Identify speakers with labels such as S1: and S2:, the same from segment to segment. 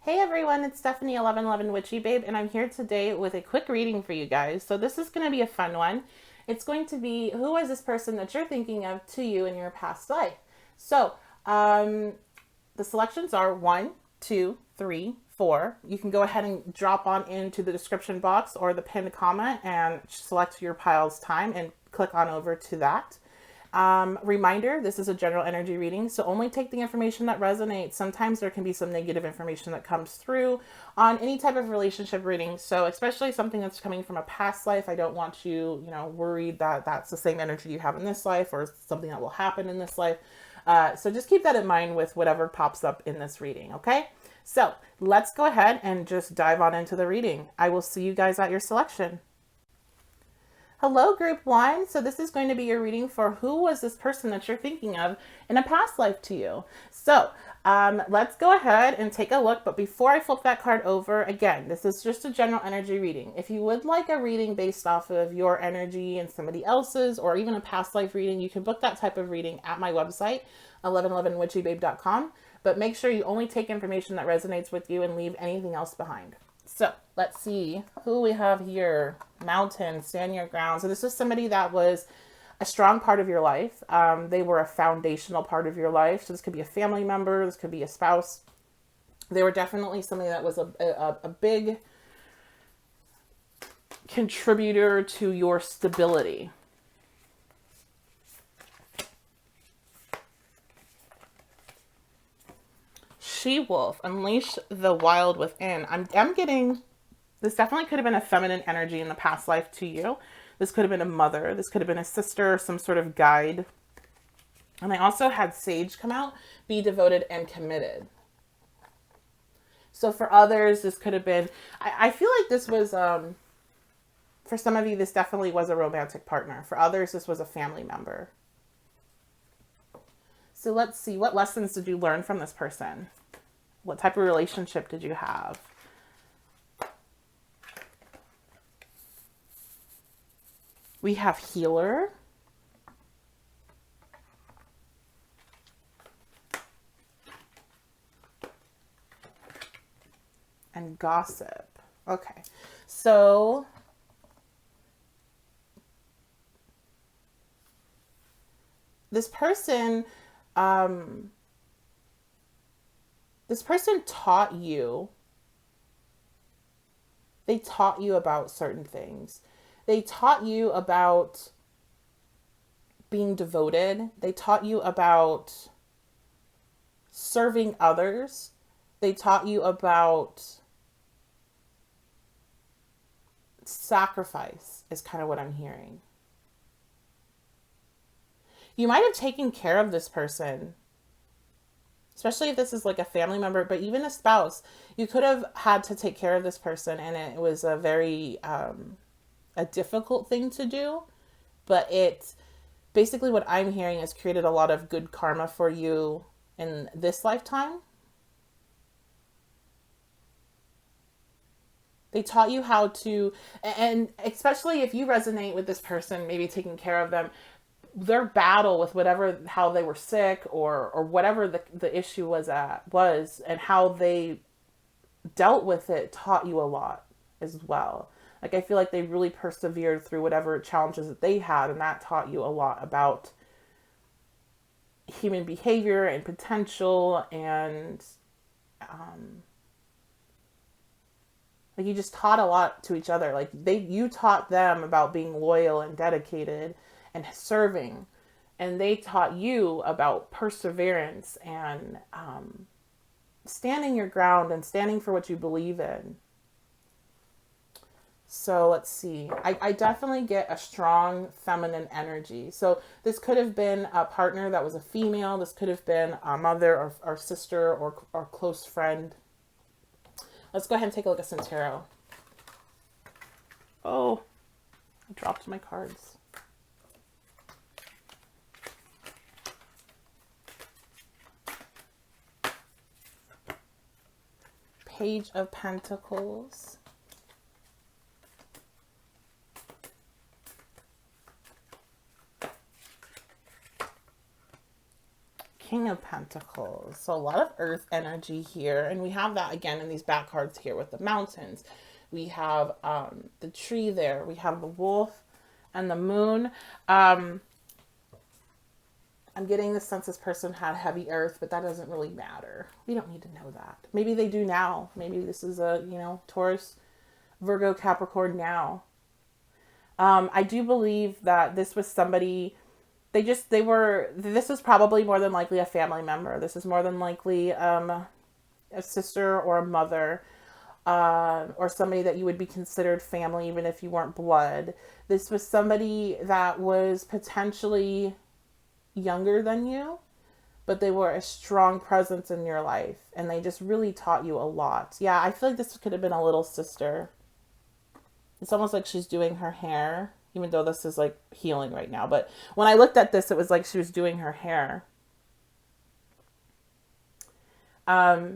S1: Hey everyone, it's Stephanie 1111 Witchy Babe, and I'm here today with a quick reading for you guys. So this is going to be a fun one. It's going to be who was this person that you're thinking of to you in your past life. So the selections are 1, 2, 3, 4. You can go ahead and drop on into the description box or the pinned comment and select your pile's time and click on over to that. Reminder, this is a general energy reading, so only take the information that resonates. Sometimes there can be some negative information that comes through on any type of relationship reading. So especially something that's coming from a past life, I don't want you, worried that that's the same energy you have in this life or something that will happen in this life. So just keep that in mind with whatever pops up in this reading, okay? So let's go ahead and just dive on into the reading. I will see you guys at your selection. Hello, group one. So this is going to be your reading for who was this person that you're thinking of in a past life to you. So let's go ahead and take a look. But before I flip that card over, again, this is just a general energy reading. If you would like a reading based off of your energy and somebody else's, or even a past life reading, you can book that type of reading at my website, 1111witchybabe.com. But make sure you only take information that resonates with you and leave anything else behind. So let's see who we have here. Mountain, stand your ground. So this is somebody that was a strong part of your life. They were a foundational part of your life. So this could be a family member. This could be a spouse. They were definitely somebody that was a big contributor to your stability. She-wolf, unleash the wild within. I'm getting, this definitely could have been a feminine energy in the past life to you. This could have been a mother. This could have been a sister, some sort of guide. And I also had sage come out, be devoted and committed. So for others, this could have been, I feel like this was, for some of you, this definitely was a romantic partner. For others, this was a family member. So let's see, what lessons did you learn from this person? What type of relationship did you have? We have healer. And gossip. Okay, so this person taught you, they taught you about certain things. They taught you about being devoted. They taught you about serving others. They taught you about sacrifice, is kind of what I'm hearing. You might have taken care of this person, especially if this is like a family member, but even a spouse. You could have had to take care of this person, and it was a very a difficult thing to do, but it basically, what I'm hearing, has created a lot of good karma for you in this lifetime. They taught you how to, and especially if you resonate with this person, maybe taking care of them, their battle with whatever, how they were sick or whatever the issue was, and how they dealt with it, taught you a lot as well. Like, I feel like they really persevered through whatever challenges that they had, and that taught you a lot about human behavior and potential, and like, you just taught a lot to each other. Like, you taught them about being loyal and dedicated and serving, and they taught you about perseverance and standing your ground and standing for what you believe in. So let's see. I definitely get a strong feminine energy. So this could have been a partner that was a female. This could have been a mother or sister or close friend. Let's go ahead and take a look at some tarot. Oh, I dropped my cards. Page of Pentacles. King of Pentacles. So a lot of earth energy here. And we have that again in these back cards here with the mountains. We have the tree there. We have the wolf and the moon. I'm getting the sense this person had heavy earth, but that doesn't really matter. We don't need to know that. Maybe they do now. Maybe this is a, Taurus, Virgo, Capricorn now. I do believe that this was somebody, this is probably more than likely a family member. This is more than likely a sister or a mother, or somebody that you would be considered family even if you weren't blood. This was somebody that was potentially younger than you, but they were a strong presence in your life and they just really taught you a lot. Yeah, I feel like this could have been a little sister. It's almost like she's doing her hair, even though this is like healing right now. But when I looked at this, it was like she was doing her hair. But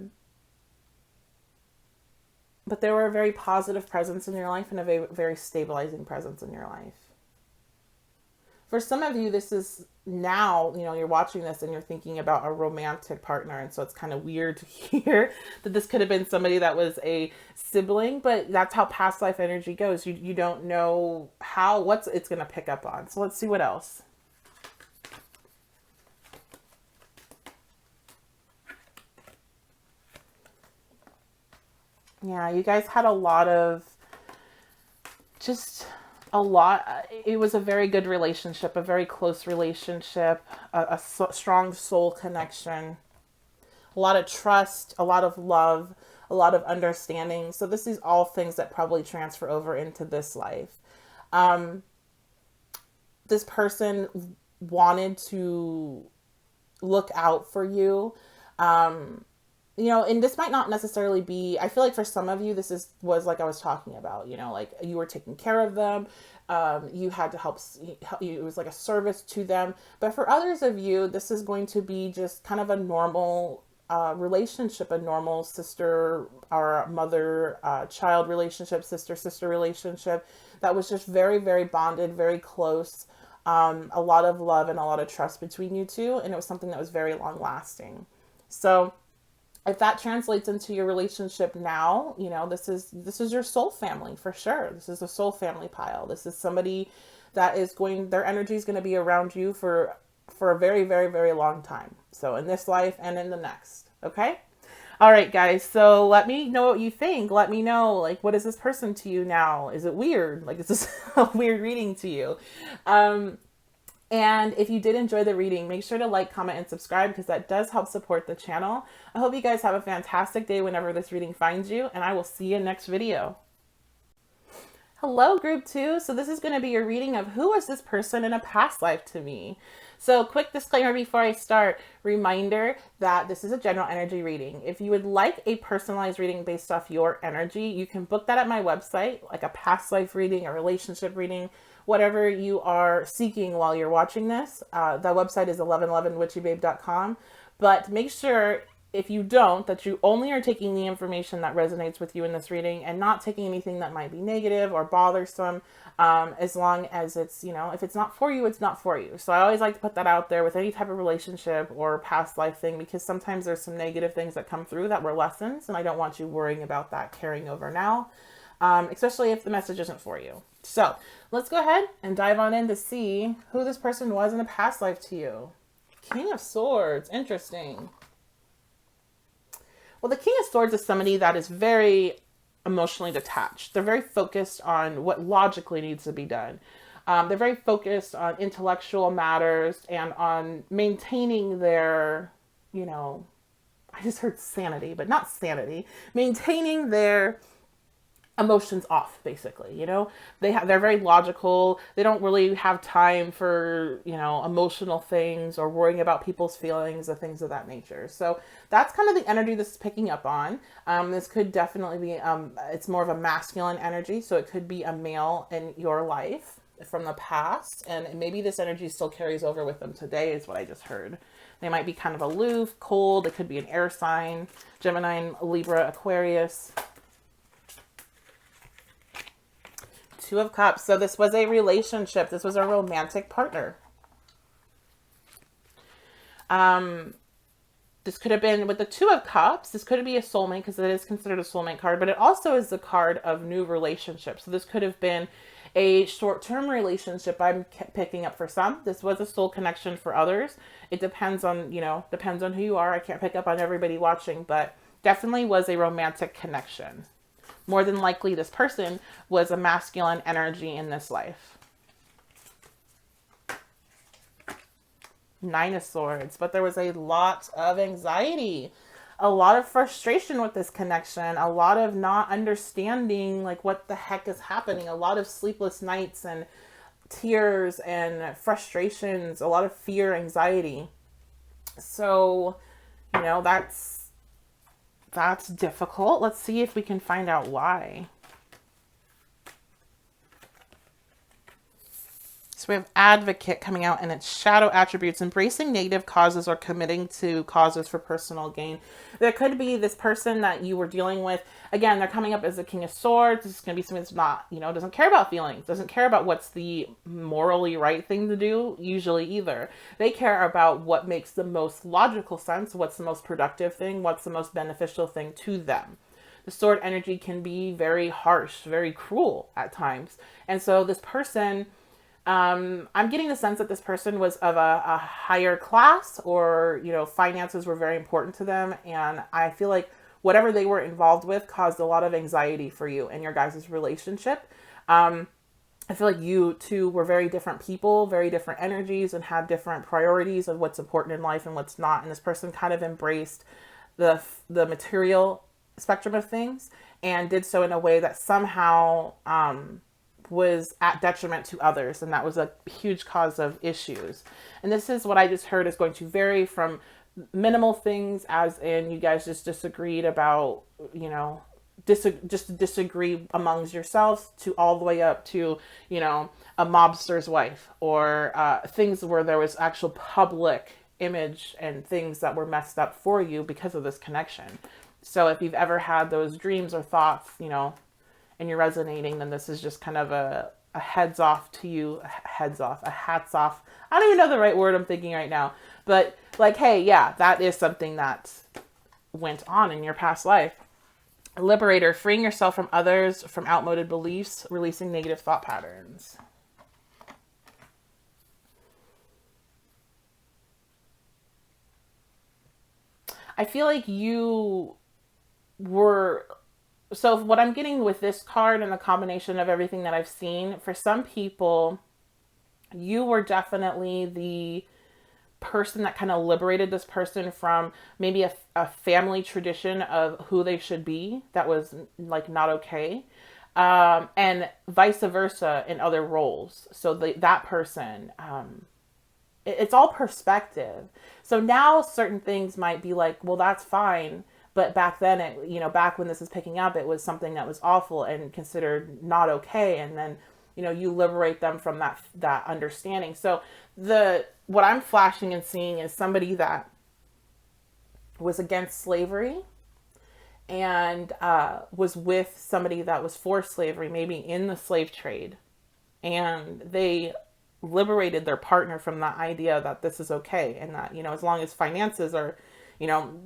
S1: they were a very positive presence in your life and a very, very stabilizing presence in your life. For some of you, this is now, you're watching this and you're thinking about a romantic partner. And so it's kind of weird to hear that this could have been somebody that was a sibling, but that's how past life energy goes. You don't know what it's going to pick up on. So let's see what else. Yeah, you guys had a lot of it was a very good relationship, a very close relationship, a strong soul connection, a lot of trust, a lot of love, a lot of understanding. So this is all things that probably transfer over into this life. This person wanted to look out for you. And this might not necessarily be, I feel like for some of you, was like I was talking about, like you were taking care of them. You had to help you. It was like a service to them. But for others of you, this is going to be just kind of a normal relationship, a normal sister or mother, child relationship, sister relationship that was just very, very bonded, very close. A lot of love and a lot of trust between you two. And it was something that was very long lasting. So if that translates into your relationship now, this is your soul family for sure. This is a soul family pile. This is somebody that their energy is going to be around you for a very, very, very long time. So in this life and in the next. Okay. All right, guys. So let me know what you think. Let me know, like, what is this person to you now? Is it weird? Like, is this a weird reading to you? And if you did enjoy the reading, make sure to like, comment, and subscribe because that does help support the channel. I hope you guys have a fantastic day whenever this reading finds you, and I will see you next video. Hello, group 2. So this is going to be your reading of who was this person in a past life to me. So quick disclaimer before I start, reminder that this is a general energy reading. If you would like a personalized reading based off your energy, you can book that at my website, like a past life reading, a relationship reading, whatever you are seeking while you're watching this. That website is 1111witchybabe.com. But make sure, if you don't, that you only are taking the information that resonates with you in this reading and not taking anything that might be negative or bothersome, as long as it's, if it's not for you, it's not for you. So I always like to put that out there with any type of relationship or past life thing, because sometimes there's some negative things that come through that were lessons, and I don't want you worrying about that carrying over now, especially if the message isn't for you. So let's go ahead and dive on in to see who this person was in a past life to you. King of Swords. Interesting. Well, the King of Swords is somebody that is very emotionally detached. They're very focused on what logically needs to be done. They're very focused on intellectual matters and on maintaining their, I just heard sanity, but not sanity. Maintaining their emotions off, basically. They're very logical. They don't really have time for emotional things or worrying about people's feelings or things of that nature. So that's kind of the energy this is picking up on. This could definitely be it's more of a masculine energy, so it could be a male in your life from the past, and maybe this energy still carries over with them today, is what I just heard. They might be kind of aloof, cold. It could be an air sign: Gemini, Libra, Aquarius. Two of Cups. So this was a relationship. This was a romantic partner. This could have been with the Two of Cups. This could be a soulmate because it is considered a soulmate card, but it also is the card of new relationships. So this could have been a short-term relationship I'm picking up for some. This was a soul connection for others. It depends on, depends on who you are. I can't pick up on everybody watching, but definitely was a romantic connection. More than likely, this person was a masculine energy in this life. Nine of Swords, but there was a lot of anxiety, a lot of frustration with this connection, a lot of not understanding like what the heck is happening, a lot of sleepless nights and tears and frustrations, a lot of fear, anxiety. So, that's difficult. Let's see if we can find out why. So we have Advocate coming out, and it's shadow attributes, embracing negative causes or committing to causes for personal gain. There could be this person that you were dealing with. Again, they're coming up as the King of Swords. This is going to be somebody that's not, doesn't care about feelings, doesn't care about what's the morally right thing to do, usually either. They care about what makes the most logical sense, what's the most productive thing, what's the most beneficial thing to them. The sword energy can be very harsh, very cruel at times. And so this person... I'm getting the sense that this person was of a higher class, or, finances were very important to them. And I feel like whatever they were involved with caused a lot of anxiety for you and your guys' relationship. I feel like you two were very different people, very different energies, and had different priorities of what's important in life and what's not. And this person kind of embraced the material spectrum of things and did so in a way that somehow, was at detriment to others, and that was a huge cause of issues. And this is what I just heard is going to vary from minimal things, as in you guys just disagreed about, just disagree amongst yourselves, to all the way up to, a mobster's wife, or things where there was actual public image and things that were messed up for you because of this connection. So if you've ever had those dreams or thoughts, and you're resonating, then this is just kind of a heads off to you, a hats off. I don't even know the right word I'm thinking right now, but like, hey, yeah, that is something that went on in your past life. Liberator, freeing yourself from others, from outmoded beliefs, releasing negative thought patterns. I feel like you were... So what I'm getting with this card and the combination of everything that I've seen, for some people, you were definitely the person that kind of liberated this person from maybe a family tradition of who they should be that was like not okay, and vice versa in other roles. So that person, it's all perspective. So now certain things might be like, well, that's fine. But back then, back when this is picking up, it was something that was awful and considered not okay. And then, you liberate them from that understanding. So what I'm flashing and seeing is somebody that was against slavery and was with somebody that was for slavery, maybe in the slave trade. And they liberated their partner from that idea that this is okay. And that, as long as finances are...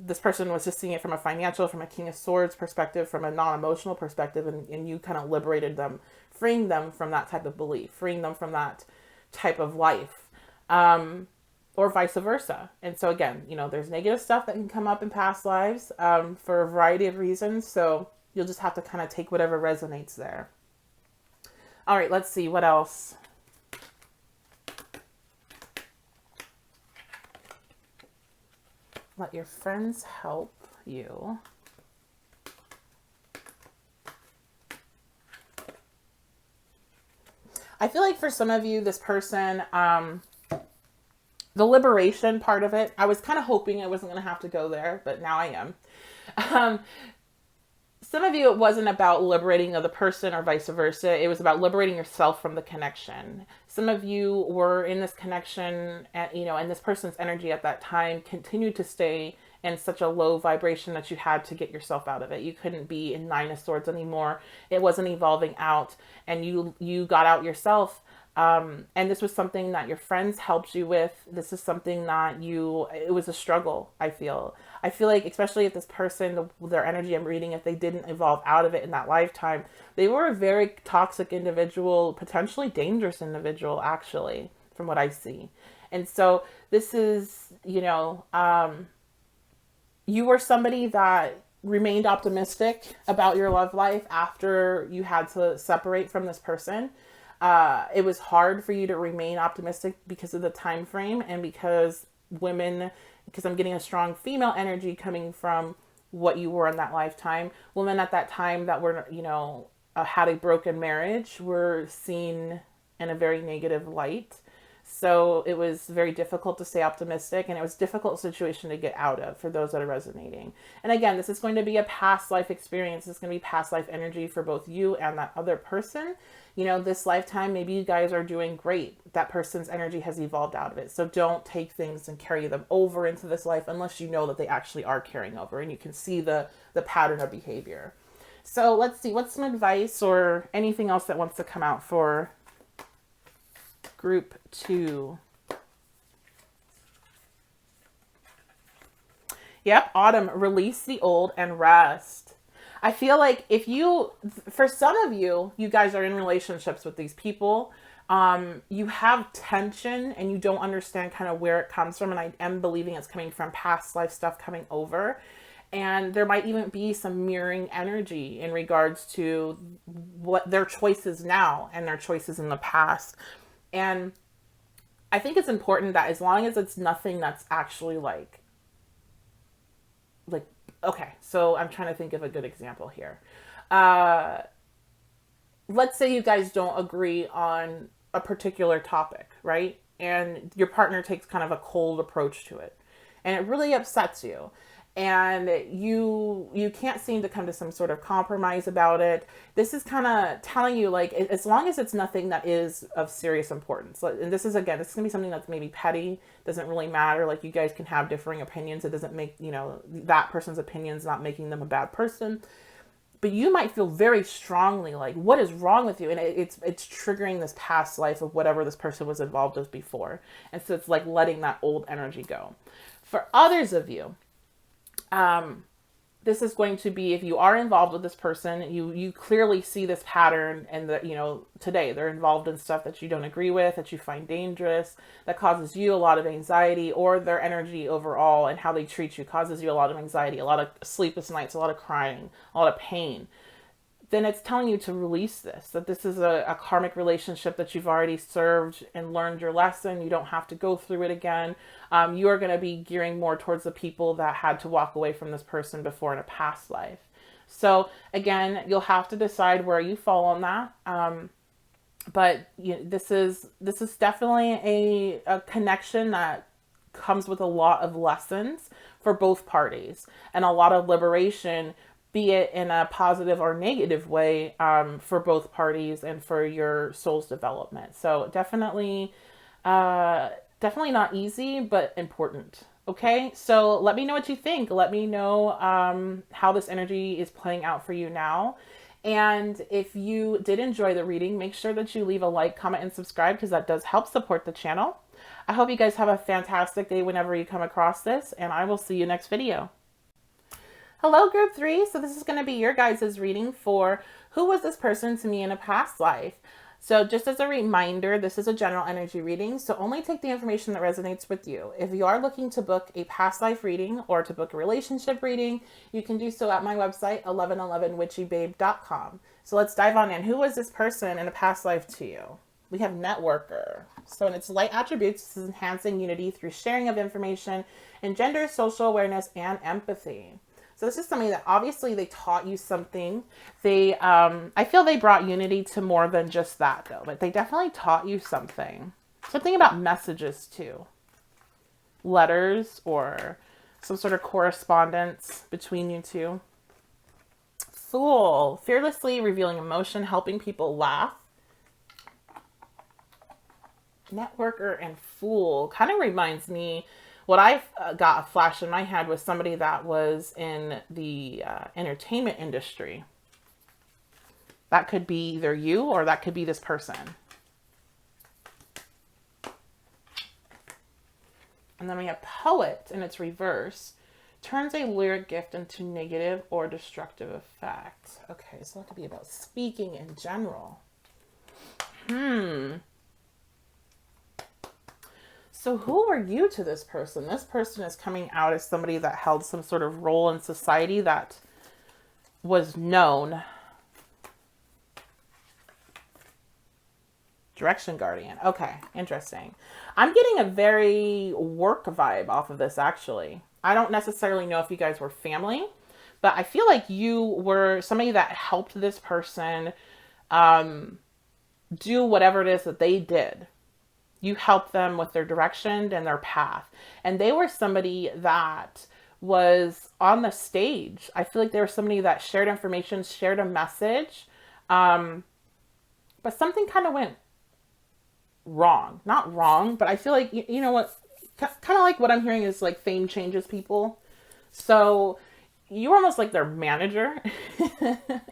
S1: this person was just seeing it from a financial, from a King of Swords perspective, from a non-emotional perspective, and you kind of liberated them, freeing them from that type of belief, freeing them from that type of life, or vice versa. And so again, there's negative stuff that can come up in past lives for a variety of reasons. So you'll just have to kind of take whatever resonates there. All right, let's see what else. Let your friends help you. I feel like for some of you, this person, the liberation part of it, I was kind of hoping I wasn't going to have to go there, but now I am. Some of you, it wasn't about liberating the other person or vice versa. It was about liberating yourself from the connection. Some of you were in this connection, and this person's energy at that time continued to stay in such a low vibration that you had to get yourself out of it. You couldn't be in Nine of Swords anymore. It wasn't evolving out, and you got out yourself. And this was something that your friends helped you with. This is something that it was a struggle, I feel. I feel like, especially if this person, their energy I'm reading, if they didn't evolve out of it in that lifetime, they were a very toxic individual, potentially dangerous individual, actually, from what I see. And so this is, you were somebody that remained optimistic about your love life after you had to separate from this person. It was hard for you to remain optimistic because of the time frame, and because I'm getting a strong female energy coming from what you were in that lifetime. Women at that time that were, had a broken marriage were seen in a very negative light. So it was very difficult to stay optimistic, and it was a difficult situation to get out of for those that are resonating. And again, this is going to be a past life experience. It's going to be past life energy for both you and that other person. This lifetime, maybe you guys are doing great. That person's energy has evolved out of it. So don't take things and carry them over into this life unless you know that they actually are carrying over and you can see the pattern of behavior. So let's see, what's some advice or anything else that wants to come out for group 2? Yep, Autumn, release the old and rest. I feel like for some of you guys are in relationships with these people. You have tension and you don't understand kind of where it comes from. And I am believing it's coming from past life stuff coming over. And there might even be some mirroring energy in regards to what their choices now and their choices in the past. And I think it's important that as long as it's nothing that's actually like, okay, so I'm trying to think of a good example here. Let's say you guys don't agree on a particular topic, right? And your partner takes kind of a cold approach to it, and it really upsets you. And you can't seem to come to some sort of compromise about it. This is kind of telling you, like, as long as it's nothing that is of serious importance. And this is going to be something that's maybe petty, doesn't really matter. Like, you guys can have differing opinions. It doesn't make, that person's opinions not making them a bad person. But you might feel very strongly like, what is wrong with you? And it's triggering this past life of whatever this person was involved with before. And so it's like letting that old energy go. For others of you, this is going to be, if you are involved with this person, you clearly see this pattern, and that, today they're involved in stuff that you don't agree with, that you find dangerous, that causes you a lot of anxiety, or their energy overall and how they treat you causes you a lot of anxiety, a lot of sleepless nights, a lot of crying, a lot of pain. Then it's telling you to release this, that this is a karmic relationship that you've already served and learned your lesson. You don't have to go through it again. You are going to be gearing more towards the people that had to walk away from this person before in a past life. So again, you'll have to decide where you fall on that. But this is definitely a connection that comes with a lot of lessons for both parties and a lot of liberation, be it in a positive or negative way, for both parties and for your soul's development. So definitely not easy, but important. Okay, so let me know what you think. Let me know how this energy is playing out for you now. And if you did enjoy the reading, make sure that you leave a like, comment, and subscribe, because that does help support the channel. I hope you guys have a fantastic day whenever you come across this, and I will see you next video. Hello, group 3. So this is going to be your guys' reading for who was this person to me in a past life. So just as a reminder, this is a general energy reading, so only take the information that resonates with you. If you are looking to book a past life reading or to book a relationship reading, you can do so at my website, 1111witchybabe.com. So let's dive on in. Who was this person in a past life to you? We have networker. So in its light attributes, this is enhancing unity through sharing of information and gender, social awareness, and empathy. So this is something that obviously they taught you something. I feel they brought unity to more than just that though, but they definitely taught you something. Something about messages too. Letters or some sort of correspondence between you two. Fool, fearlessly revealing emotion, helping people laugh. Networker and Fool kind of reminds me, what I got a flash in my head was somebody that was in the entertainment industry. That could be either you or that could be this person. And then we have Poet in its reverse, Turns a lyric gift into negative or destructive effect. Okay, so that could be about speaking in general. So who are you to this person? This person is coming out as somebody that held some sort of role in society that was known. Direction guardian. Okay, interesting. I'm getting a very work vibe off of this, actually. I don't necessarily know if you guys were family, but I feel like you were somebody that helped this person do whatever it is that they did. You helped them with their direction and their path. And they were somebody that was on the stage. I feel like they were somebody that shared information, shared a message, but something kind of went wrong. Not wrong, but I feel like, you know what, kind of like what I'm hearing is like fame changes people. So you were almost like their manager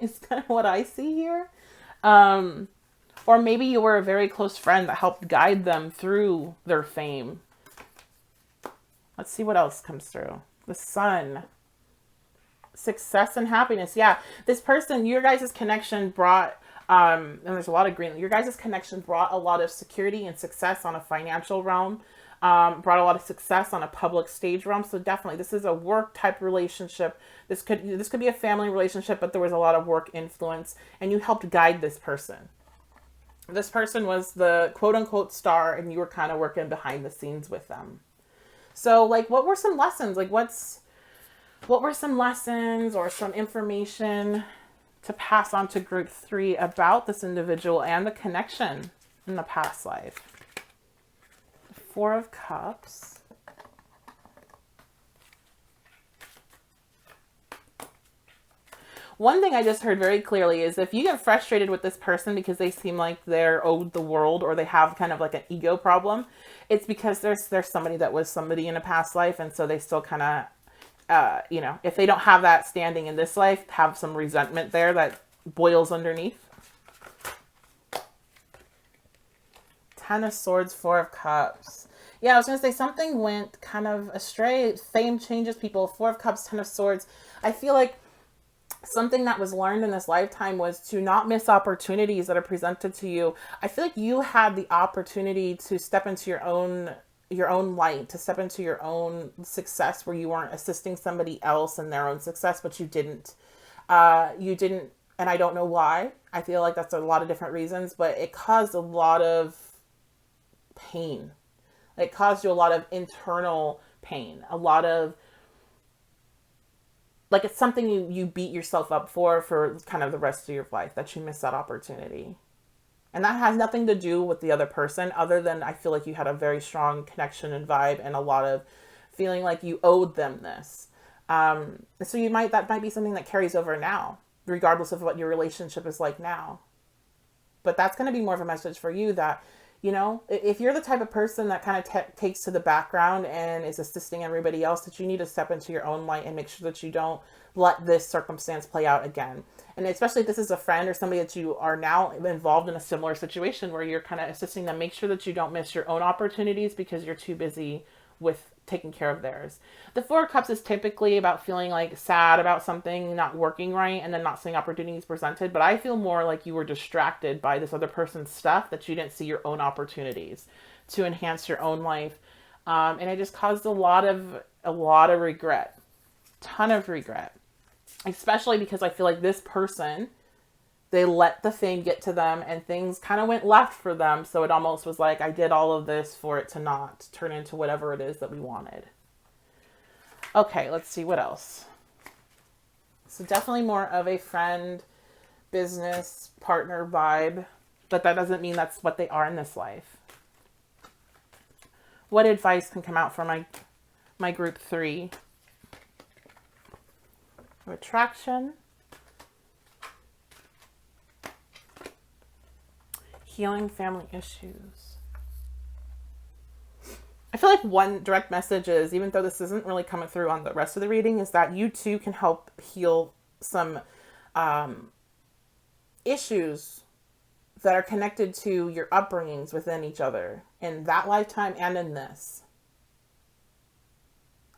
S1: is kind of what I see here. Or maybe you were a very close friend that helped guide them through their fame. Let's see what else comes through. The sun. Success and happiness. Yeah, this person, your guys' connection brought, and there's a lot of green, your guys' connection brought a lot of security and success on a financial realm, brought a lot of success on a public stage realm. So definitely, this is a work type relationship. This could be a family relationship, but there was a lot of work influence, and you helped guide this person. This person was the quote unquote star, and you were kind of working behind the scenes with them. So like, what were some lessons? Like what were some lessons or some information to pass on to group 3 about this individual and the connection in the past life? 4 of Cups. One thing I just heard very clearly is if you get frustrated with this person because they seem like they're owed the world or they have kind of like an ego problem, it's because there's somebody that was somebody in a past life, and so they still kind of, if they don't have that standing in this life, have some resentment there that boils underneath. 10 of Swords, 4 of Cups. Yeah, I was going to say something went kind of astray. Fame changes people. 4 of Cups, 10 of Swords. I feel like something that was learned in this lifetime was to not miss opportunities that are presented to you. I feel like you had the opportunity to step into your own light, to step into your own success where you weren't assisting somebody else in their own success, but you didn't. And I don't know why. I feel like that's a lot of different reasons, but it caused a lot of pain. It caused you a lot of internal pain, a lot of, like, it's something you beat yourself up for kind of the rest of your life, that you missed that opportunity. And that has nothing to do with the other person, other than I feel like you had a very strong connection and vibe and a lot of feeling like you owed them this. So that might be something that carries over now, regardless of what your relationship is like now. But that's going to be more of a message for you that, if you're the type of person that kind of takes to the background and is assisting everybody else, that you need to step into your own light and make sure that you don't let this circumstance play out again. And especially if this is a friend or somebody that you are now involved in a similar situation where you're kind of assisting them, make sure that you don't miss your own opportunities because you're too busy with taking care of theirs. The 4 of Cups is typically about feeling like sad about something not working right and then not seeing opportunities presented. But I feel more like you were distracted by this other person's stuff, that you didn't see your own opportunities to enhance your own life. And it just caused a lot of regret, ton of regret, especially because I feel like this person, they let the fame get to them and things kind of went left for them. So it almost was like, I did all of this for it to not turn into whatever it is that we wanted. Okay, let's see what else. So definitely more of a friend, business, partner vibe, but that doesn't mean that's what they are in this life. What advice can come out for my group 3? Attraction. Healing family issues. I feel like one direct message is, even though this isn't really coming through on the rest of the reading, is that you too can help heal some issues that are connected to your upbringings within each other in that lifetime and in this.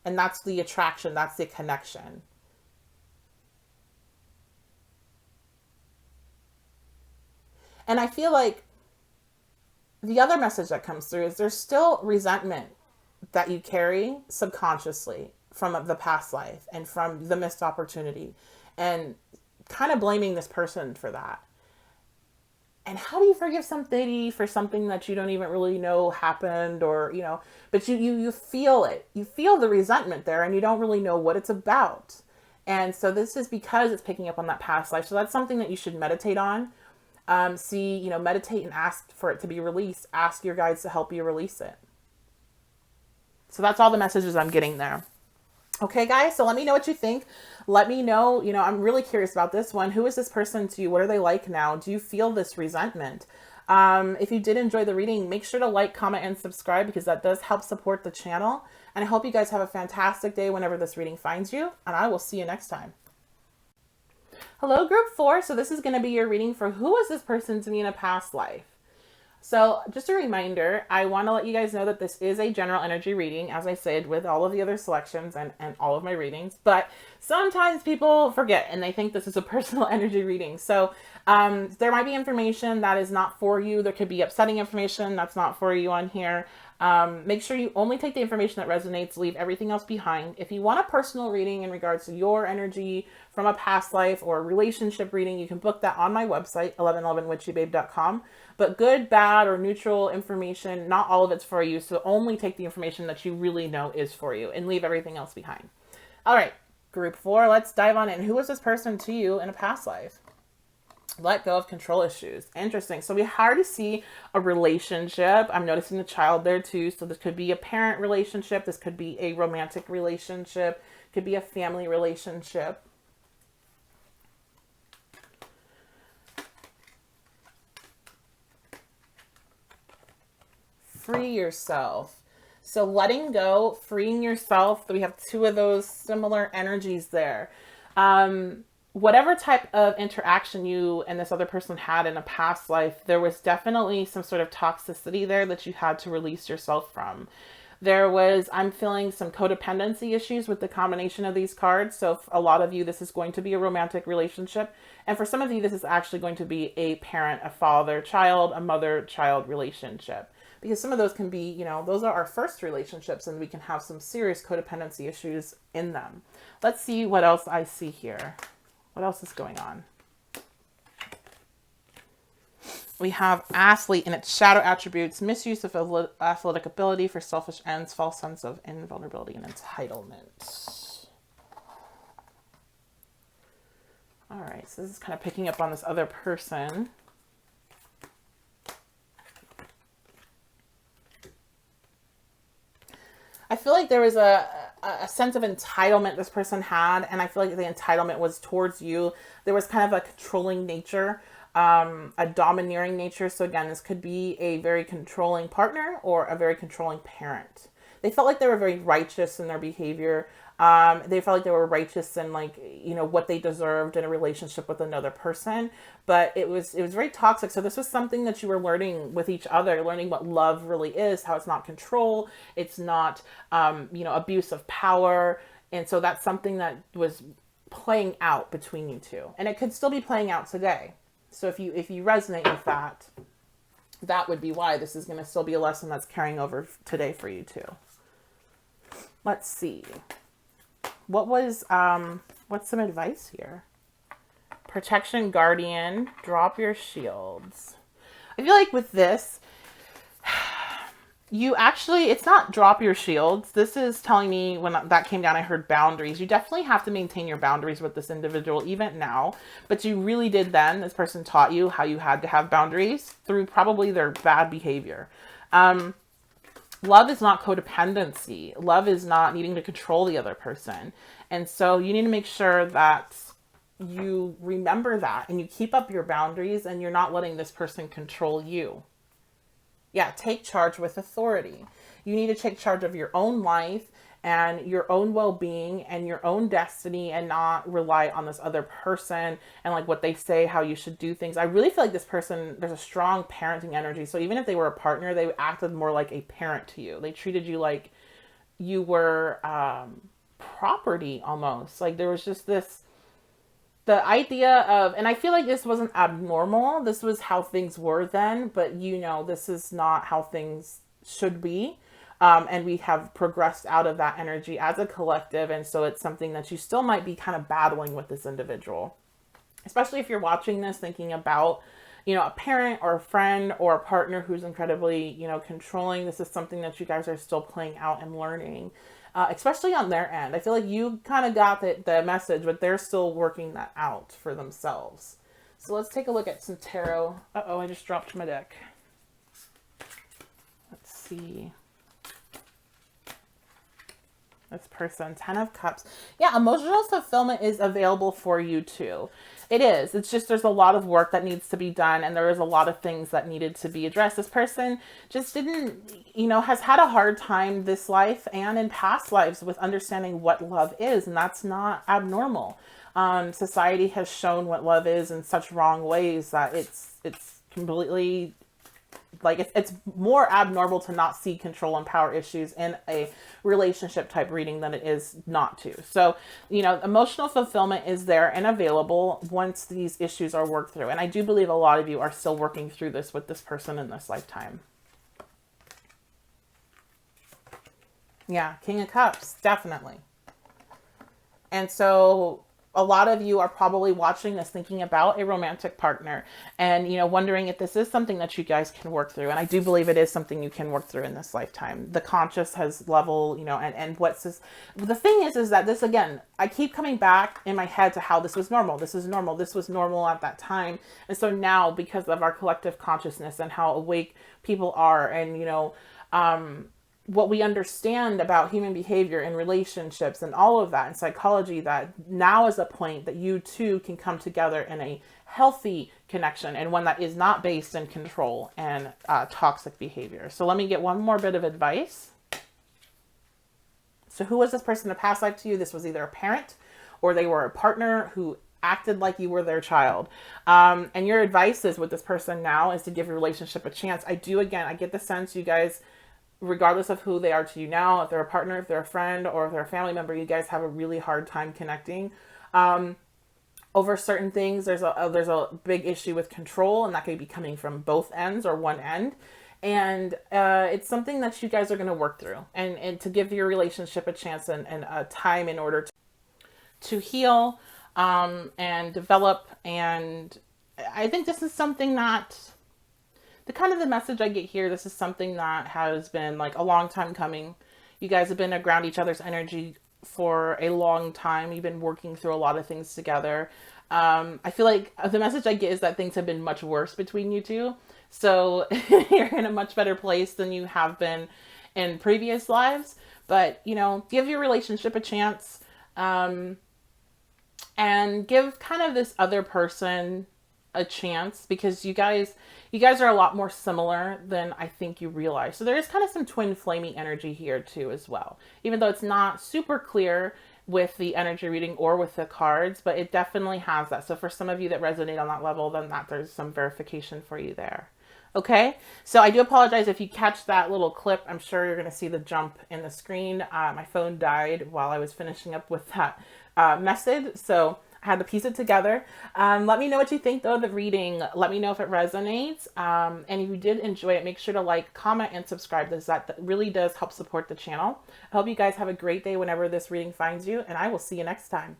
S1: And that's the attraction. That's the connection. And I feel like the other message that comes through is there's still resentment that you carry subconsciously from the past life and from the missed opportunity, and kind of blaming this person for that. And how do you forgive somebody for something that you don't even really know happened, or, but you feel it. You feel the resentment there and you don't really know what it's about. And so this is because it's picking up on that past life. So that's something that you should meditate on. Meditate and ask for it to be released. Ask your guides to help you release it. So that's all the messages I'm getting there. Okay, guys, so let me know what you think. Let me know, I'm really curious about this one. Who is this person to you? What are they like now? Do you feel this resentment? If you did enjoy the reading, make sure to like, comment, and subscribe, because that does help support the channel. And I hope you guys have a fantastic day whenever this reading finds you, and I will see you next time. Hello, group 4. So this is going to be your reading for who is this person to me in a past life. So just a reminder, I want to let you guys know that this is a general energy reading, as I said, with all of the other selections and all of my readings. But sometimes people forget and they think this is a personal energy reading. So there might be information that is not for you. There could be upsetting information that's not for you on here. Make sure you only take the information that resonates, leave everything else behind. If you want a personal reading in regards to your energy from a past life or a relationship reading, you can book that on my website, 1111witchybabe.com. But good, bad, or neutral information, not all of it's for you. So only take the information that you really know is for you and leave everything else behind. All right, group 4, let's dive on in. Who was this person to you in a past life? Let go of control issues. Interesting. So we already see a relationship. I'm noticing the child there too. So this could be a parent relationship. This could be a romantic relationship. Could be a family relationship. Free yourself. So letting go, freeing yourself. We have 2 of those similar energies there. Whatever type of interaction you and this other person had in a past life, there was definitely some sort of toxicity there that you had to release yourself from. I'm feeling some codependency issues with the combination of these cards. So for a lot of you, this is going to be a romantic relationship. And for some of you, this is actually going to be a parent, a father-child, a mother-child relationship. Because some of those can be, those are our first relationships and we can have some serious codependency issues in them. Let's see what else I see here. What else is going on? We have athlete and its shadow attributes, misuse of athletic ability for selfish ends, false sense of invulnerability and entitlement. All right, so this is kind of picking up on this other person. I feel like there was a sense of entitlement this person had, and I feel like the entitlement was towards you. There was kind of a controlling nature, a domineering nature. So again, this could be a very controlling partner or a very controlling parent. They felt like they were very righteous in their behavior. They felt like they were righteous in what they deserved in a relationship with another person, but it was very toxic. So this was something that you were learning with each other, learning what love really is, how it's not control. It's not, abuse of power. And so that's something that was playing out between you two, and it could still be playing out today. So if you resonate with that, that would be why this is going to still be a lesson that's carrying over today for you too. Let's see. What's some advice here? Protection, guardian, drop your shields. I feel like with this, it's not drop your shields. This is telling me, when that came down, I heard boundaries. You definitely have to maintain your boundaries with this individual, even now. But you really did then. This person taught you how you had to have boundaries through probably their bad behavior. Love is not codependency. Love is not needing to control the other person. And so you need to make sure that you remember that and you keep up your boundaries and you're not letting this person control you. Yeah, take charge with authority. You need to take charge of your own life and your own well-being and your own destiny, and not rely on this other person and like what they say, how you should do things. I really feel like this person, there's a strong parenting energy. So even if they were a partner, they acted more like a parent to you. They treated you like you were property almost. Like there was just this, the idea of, and I feel like this wasn't abnormal. This was how things were then, but you know, this is not how things should be. And we have progressed out of that energy as a collective. And so it's something that you still might be kind of battling with this individual, especially if you're watching this thinking about, you know, a parent or a friend or a partner who's incredibly, you know, controlling. This is something that you guys are still playing out and learning, especially on their end. I feel like you kind of got the message, but they're still working that out for themselves. So let's take a look at some tarot. Uh-oh, I just dropped my deck. Let's see. This person, 10 of Cups. Yeah, emotional fulfillment is available for you too. It is. It's just there's a lot of work that needs to be done, and there is a lot of things that needed to be addressed. This person just didn't, you know, has had a hard time this life and in past lives with understanding what love is, and that's not abnormal. Society has shown what love is in such wrong ways that it's completely, like, it's more abnormal to not see control and power issues in a relationship type reading than it is not to. So, you know, emotional fulfillment is there and available once these issues are worked through. And I do believe a lot of you are still working through this with this person in this lifetime. Yeah, King of Cups, definitely. And so a lot of you are probably watching this thinking about a romantic partner and, you know, wondering if this is something that you guys can work through. And I do believe it is something you can work through in this lifetime. The conscious has level, you know, and what's this, the thing is that this, again, I keep coming back in my head to how this was normal. This is normal. This was normal at that time. And so now, because of our collective consciousness and how awake people are, and, you know, what we understand about human behavior and relationships and all of that in psychology, that now is a point that you two can come together in a healthy connection and one that is not based in control and toxic behavior. So let me get one more bit of advice. So who was this person in a past life to you? This was either a parent or they were a partner who acted like you were their child. And your advice is with this person now is to give your relationship a chance. I get the sense you guys, regardless of who they are to you now, if they're a partner, if they're a friend, or if they're a family member, you guys have a really hard time connecting over certain things. There's a big issue with control, and that could be coming from both ends or one end. And it's something that you guys are going to work through, and to give your relationship a chance and a time in order to heal and develop. And I think this is something that, the message I get here, this is something that has been like a long time coming. You guys have been around each other's energy for a long time. You've been working through a lot of things together. I feel like the message I get is that things have been much worse between you two. So you're in a much better place than you have been in previous lives. But, you know, give your relationship a chance, and give kind of this other person a chance, because you guys are a lot more similar than I think you realize. So there is kind of some twin flamey energy here too as well, even though it's not super clear with the energy reading or with the cards, but it definitely has that. So for some of you that resonate on that level, then there's some verification for you there. Okay, so I do apologize if you catch that little clip. I'm sure you're going to see the jump in the screen. My phone died while I was finishing up with that message, so I had to piece it together. Let me know what you think though of the reading. Let me know if it resonates. And if you did enjoy it, make sure to like, comment, and subscribe, because that really does help support the channel. I hope you guys have a great day whenever this reading finds you, and I will see you next time.